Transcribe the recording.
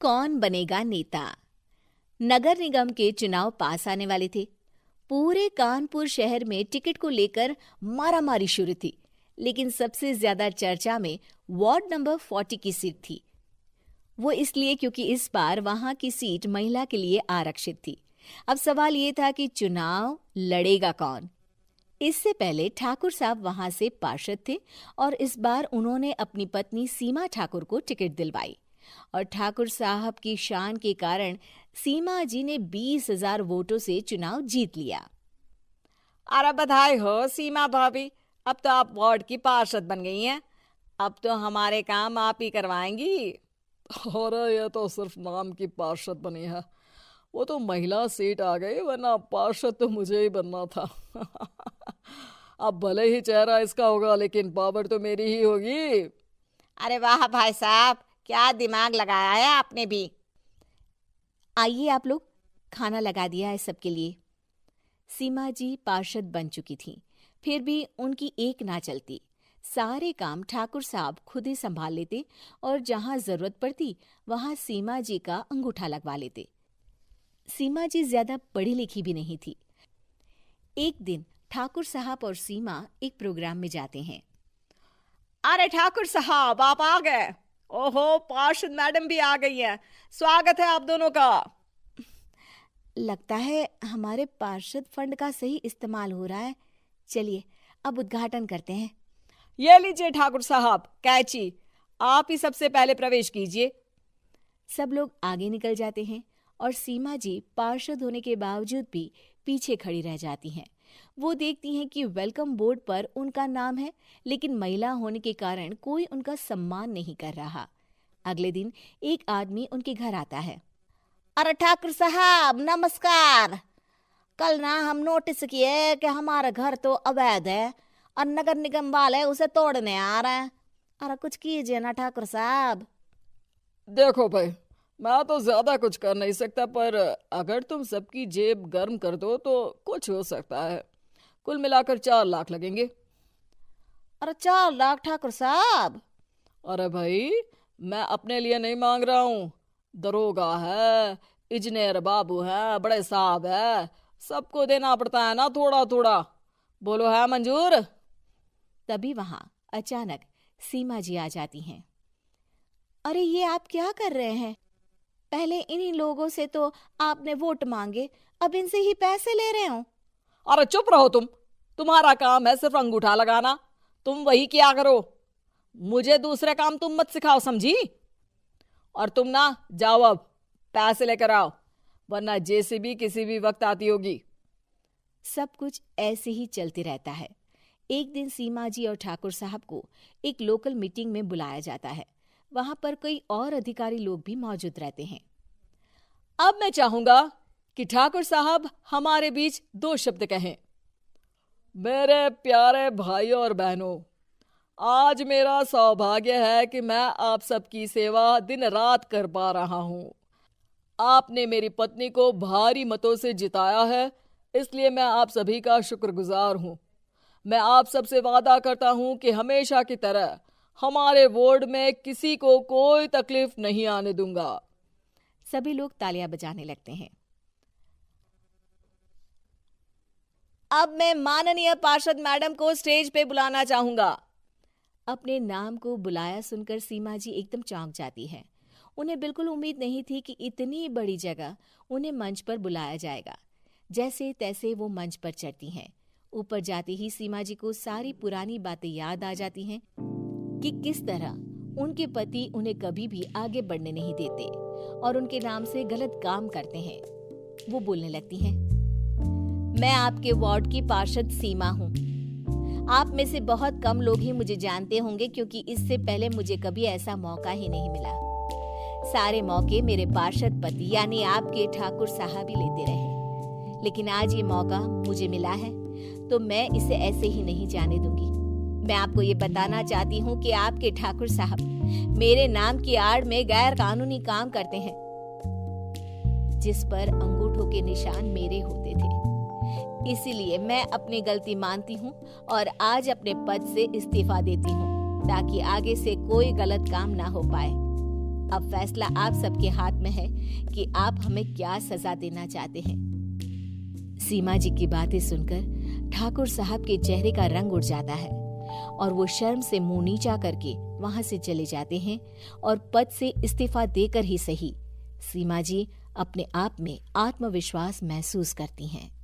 कौन बनेगा नेता। नगर निगम के चुनाव पास आने वाले थे। पूरे कानपुर शहर में टिकट को लेकर मारामारी शुरू थी, लेकिन सबसे ज्यादा चर्चा में वार्ड नंबर 40 की सीट थी। वो इसलिए क्योंकि इस बार वहां की सीट महिला के लिए आरक्षित थी। अब सवाल ये था कि चुनाव लड़ेगा कौन। इससे पहले ठाकुर साहब वहां से पार्षद थे और इस बार उन्होंने अपनी पत्नी सीमा ठाकुर को टिकट दिलवाई और ठाकुर साहब की शान के कारण सीमा जी ने 20,000 वोटों से चुनाव जीत लिया। अरे बधाई हो सीमा भाभी, अब तो आप वार्ड की पार्षद बन गई हैं। अब तो हमारे काम आप ही करवाएंगी। अरे ये तो सिर्फ नाम की पार्षद बनी है, वो तो महिला सीट आ गई, वरना पार्षद तो मुझे ही बनना था। अब भले ही चेहरा इसका होगा, लेकिन पावर तो मेरी ही होगी। अरे वाह भाई साहब, क्या दिमाग लगाया है आपने भी। आइए आप लोग, खाना लगा दिया है सबके लिए। सीमा जी पार्षद बन चुकी थीं, फिर भी उनकी एक ना चलती। सारे काम ठाकुर साहब खुद ही संभाल लेते और जहां जरूरत पड़ती वहां सीमा जी का अंगूठा लगवा लेते। सीमा जी ज्यादा पढ़ी लिखी भी नहीं थी। एक दिन ठाकुर साहब और सीमा एक प्रोग्राम में जाते हैं। अरे ठाकुर साहब, आप आ गए। ओहो, पार्षद मैडम भी आ गई हैं। स्वागत है आप दोनों का। लगता है हमारे पार्षद फंड का सही इस्तेमाल हो रहा है। चलिए अब उद्घाटन करते हैं। ये लीजिए ठाकुर साहब कैची, आप ही सबसे पहले प्रवेश कीजिए। सब लोग आगे निकल जाते हैं और सीमा जी पार्षद होने के बावजूद भी पीछे खड़ी रह जाती हैं। वो देखती हैं कि वेलकम बोर्ड पर उनका नाम है, लेकिन महिला होने के कारण कोई उनका सम्मान नहीं कर रहा। अगले दिन एक आदमी उनके घर आता है। अरे ठाकुर साहब नमस्कार। कल ना हम नोटिस किए कि हमारा घर तो अवैध है और नगर निगम वाले उसे तोड़ने आ रहे हैं। अरे कुछ कीजिए ना ठाकुर साहब। देखो भाई, मैं तो ज्यादा कुछ कर नहीं सकता, पर अगर तुम सबकी जेब गर्म कर दो तो कुछ हो सकता है। कुल मिलाकर 4 लाख लगेंगे। अरे 4 लाख ठाकुर साहब? अरे भाई, मैं अपने लिए नहीं मांग रहा हूँ। दरोगा है, इंजीनियर बाबू है, बड़े साहब है, सबको देना पड़ता है ना थोड़ा थोड़ा। बोलो है मंजूर? तभी वहां अचानक सीमा जी आ जाती हैं। अरे ये आप क्या कर रहे हैं? पहले इन्हीं लोगों से तो आपने वोट मांगे, अब इनसे ही पैसे ले रहे हो। अरे चुप रहो तुम। तुम्हारा काम है सिर्फ अंगूठा लगाना, तुम वही किया करो। मुझे दूसरे काम तुम मत सिखाओ, समझी? और तुम ना जाओ, अब पैसे लेकर आओ, वरना जेसीबी किसी भी वक्त आती होगी। सब कुछ ऐसे ही चलते रहता है। एक दिन सीमा जी और ठाकुर साहब को एक लोकल मीटिंग में बुलाया जाता है। वहां पर कई और अधिकारी लोग भी मौजूद रहते हैं। अब मैं चाहूंगा कि ठाकुर साहब हमारे बीच 2 शब्द कहें। मेरे प्यारे भाइयों और बहनों, आज मेरा सौभाग्य है कि मैं आप सबकी सेवा दिन रात कर पा रहा हूं। आपने मेरी पत्नी को भारी मतों से जिताया है, इसलिए मैं आप सभी का शुक्रगुजार हूं। मैं आप सबसे वादा करता हूं कि हमेशा की तरह हमारे वार्ड में किसी को कोई तकलीफ नहीं आने दूंगा। सभी लोग तालियां बजाने लगते हैं। अब मैं माननीय पार्षद मैडम को स्टेज पे बुलाना चाहूंगा। अपने नाम को बुलाया सुनकर सीमा जी एकदम चौंक जाती है। उन्हें बिल्कुल उम्मीद नहीं थी कि इतनी बड़ी जगह उन्हें मंच पर बुलाया जाएगा। जैसे तैसे वो मंच पर चढ़ती हैं। ऊपर जाते ही सीमा जी को सारी पुरानी बातें याद आ जाती हैं कि किस तरह उनके पति उन्हें कभी भी आगे बढ़ने नहीं देते और उनके नाम से गलत काम करते हैं। वो बोलने लगती हैं, मैं आपके वार्ड की पार्षद सीमा हूँ। आप में से बहुत कम लोग ही मुझे जानते होंगे, क्योंकि इससे पहले मुझे कभी ऐसा मौका ही नहीं मिला। सारे मौके मेरे पार्षद पति यानी आपके ठाकुर साहब ही लेते रहे, लेकिन आज ये मौका मुझे मिला है तो मैं इसे ऐसे ही नहीं जाने दूंगी। मैं आपको ये बताना चाहती हूँ कि आपके ठाकुर साहब मेरे नाम की आड़ में गैर कानूनी काम करते हैं, जिस पर अंगूठों के निशान मेरे होते थे। इसीलिए मैं अपनी गलती मानती हूँ और आज अपने पद से इस्तीफा देती हूँ, ताकि आगे से कोई गलत काम ना हो पाए। अब फैसला आप सबके हाथ में है कि आप हमें क्या सजा देना चाहते हैं। सीमा जी की बातें सुनकर ठाकुर साहब के चेहरे का रंग उड़ जाता है और वो शर्म से मुंह नीचा करके वहां से चले जाते हैं और पद से इस्तीफा देकर ही सही सीमा जी अपने आप में आत्मविश्वास महसूस करती हैं।